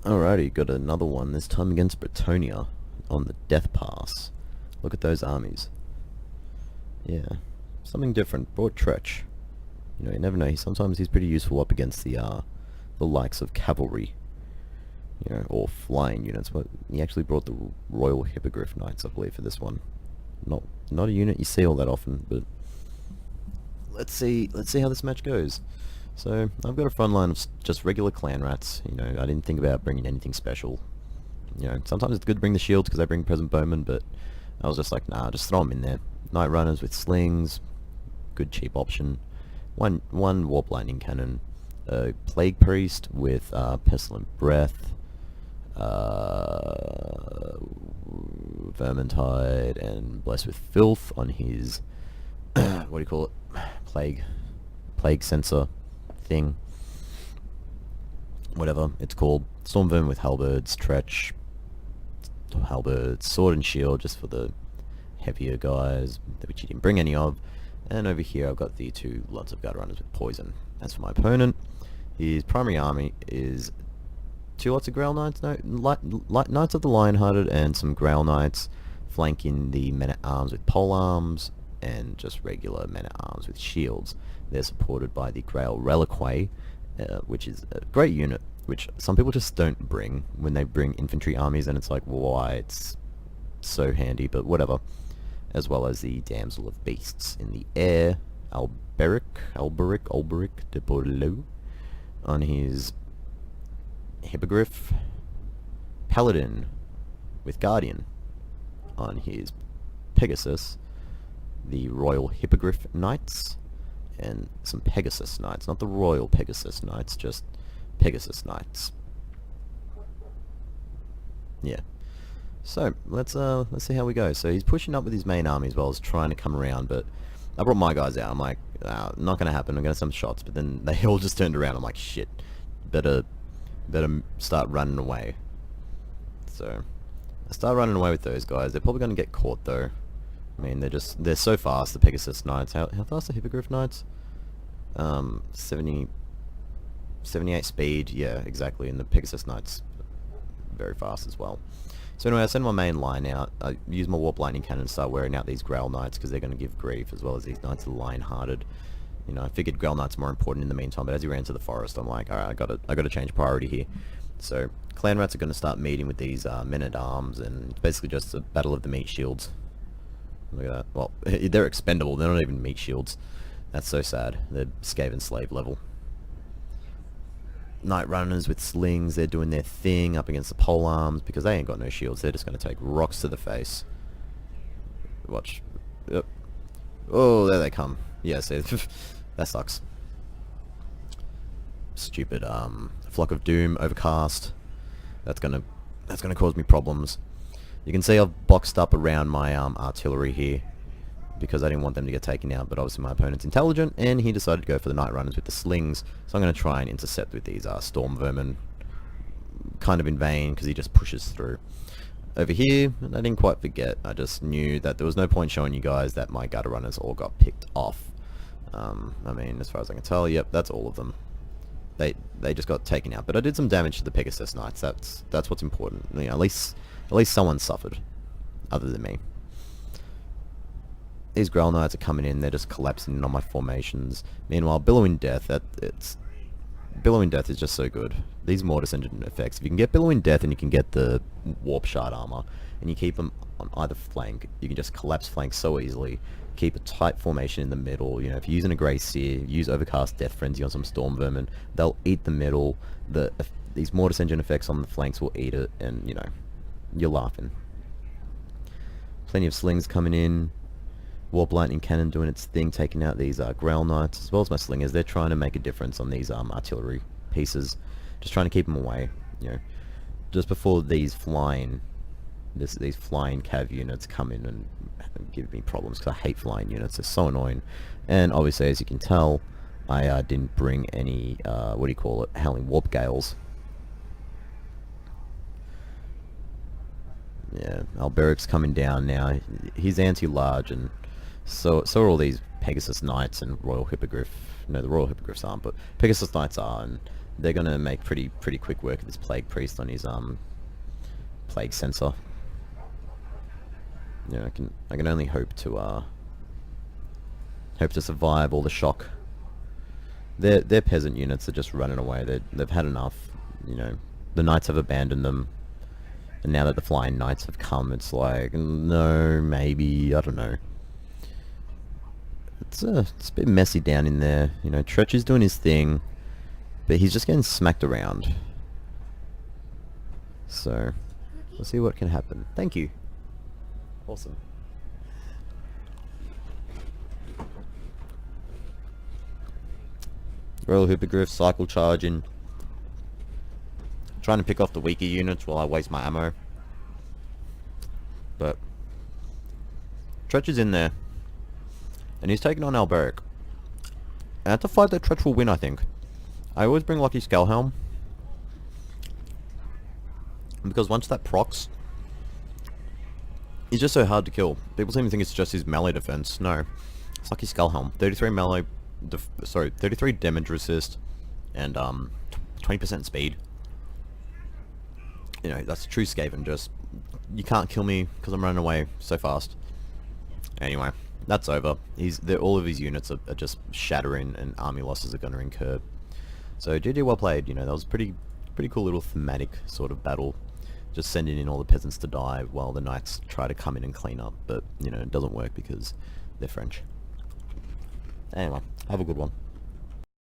Alrighty, got another one, this time against Bretonia on the Death Pass. Look at those armies. Yeah, something different. Brought Tretch. You know, you never know. Sometimes he's pretty useful up against the likes of cavalry, you know, or flying units. But he actually brought the Royal Hippogriff Knights, I believe, for this one. Not a unit you see all that often, but let's see how this match goes. So I've got a front line of just regular clan rats. You know, I didn't think about bringing anything special. You know, sometimes it's good to bring the shields because they bring present bowmen, but I was just like, nah, just throw them in there. Night runners with slings, good cheap option. One warp lightning cannon, a plague priest with pestilent breath, vermintide, and blessed with filth on his what do you call it? Plague sensor thing, whatever it's called. Storm vermin with halberds, Tretch, halberds, sword and shield just for the heavier guys, which you didn't bring any of. And over here I've got the two lots of guard runners with poison. As for my opponent, his primary army is two lots of Grail Knights, no, Knights of the Lionhearted, and some Grail Knights, flanking the men-at-arms with polearms, and just regular men-at-arms with shields. They're supported by the Grail Reliquae, which is a great unit, which some people just don't bring when they bring infantry armies, and it's like, why? It's so handy, but whatever. As well as the Damsel of Beasts in the air, Alberic de Bordeaux, on his Hippogriff, Paladin with Guardian on his Pegasus, the Royal Hippogriff Knights, and some Pegasus Knights, not the Royal Pegasus Knights, just Pegasus Knights. Yeah. So let's see how we go. So he's pushing up with his main army as well as trying to come around, but I brought my guys out. I'm like, not gonna happen. I'm gonna send shots, but then they all just turned around. I'm like, shit, better start running away. So I start running away with those guys. They're probably gonna get caught though. I mean, they're so fast, the Pegasus Knights. How fast are Hippogriff Knights? 78 speed, yeah, exactly, and the Pegasus Knights very fast as well. So anyway, I send my main line out. I use my Warp Lightning Cannon and start wearing out these Grail Knights because they're going to give grief, as well as these Knights of the Lionhearted. You know, I figured Grail Knights are more important in the meantime, but as he ran to the forest, I'm like, alright, I got to change priority here. So clan rats are going to start meeting with these men-at-arms, and it's basically just a battle of the meat shields. Look at that. Well, they're expendable. They're not even meat shields. That's so sad. They're Skaven slave level. Night runners with slings, they're doing their thing up against the polearms because they ain't got no shields. They're just going to take rocks to the face. Watch. Yep. Oh, there they come. Yeah, see, that sucks. Stupid flock of doom, overcast. That's gonna cause me problems. You can see I've boxed up around my artillery here because I didn't want them to get taken out, but obviously my opponent's intelligent and he decided to go for the night runners with the slings, so I'm going to try and intercept with these storm vermin, kind of in vain because he just pushes through. Over here, I didn't quite forget, I just knew that there was no point showing you guys that my gutter runners all got picked off. I mean, as far as I can tell, yep, that's all of them. They just got taken out, but I did some damage to the Pegasus Knights. That's what's important. You know, at least someone suffered, other than me. These Grail Knights are coming in, they're just collapsing on my formations. Meanwhile, Billowing Death, Billowing Death is just so good. These Mortis Engine effects, if you can get Billowing Death and you can get the Warp Shard armor, and you keep them on either flank, you can just collapse flanks so easily. Keep a tight formation in the middle. You know, if you're using a Grey Seer, use Overcast Death Frenzy on some Storm Vermin, they'll eat the middle. These Mortis Engine effects on the flanks will eat it, and, you know, you're laughing. Plenty of slings coming in. Warp Lightning Cannon doing its thing, taking out these Grail Knights, as well as my slingers. They're trying to make a difference on these artillery pieces. Just trying to keep them away, you know. Just before these flying cav units come in and give me problems, because I hate flying units. They're so annoying. And obviously, as you can tell, I didn't bring any, what do you call it, Howling Warp Gales. Yeah, Alberic's coming down now. He's anti-large, and so are all these Pegasus Knights and Royal Hippogriff. No, the Royal Hippogriffs aren't, but Pegasus Knights are, and they're gonna make pretty quick work of this Plague Priest on his Plague Sensor. You know, I can only hope to survive all the shock. Their peasant units are just running away. They've had enough. You know, the knights have abandoned them, and now that the flying knights have come, it's like, no, maybe, I don't know. It's a bit messy down in there. You know, Tretch is doing his thing, but he's just getting smacked around. So, we'll see what can happen. Thank you. Awesome. Royal Hippogriff, cycle charging. Trying to pick off the weaker units while I waste my ammo. But Tretch is in there. And he's taking on Alberic. And that's a fight that Tretch will win, I think. I always bring Lucky Skullhelm. Because once that procs, he's just so hard to kill. People seem to think it's just his melee defense. No. It's Lucky Skullhelm. 33 melee... 33 damage resist. And 20% speed. You know, that's true Skaven. Just... You can't kill me because I'm running away so fast. Anyway, that's over. All of his units are just shattering, and army losses are going to incur. So GG, well played. You know, that was pretty cool little thematic sort of battle. Just sending in all the peasants to die while the knights try to come in and clean up. But, you know, it doesn't work because they're French. Anyway, have a good one.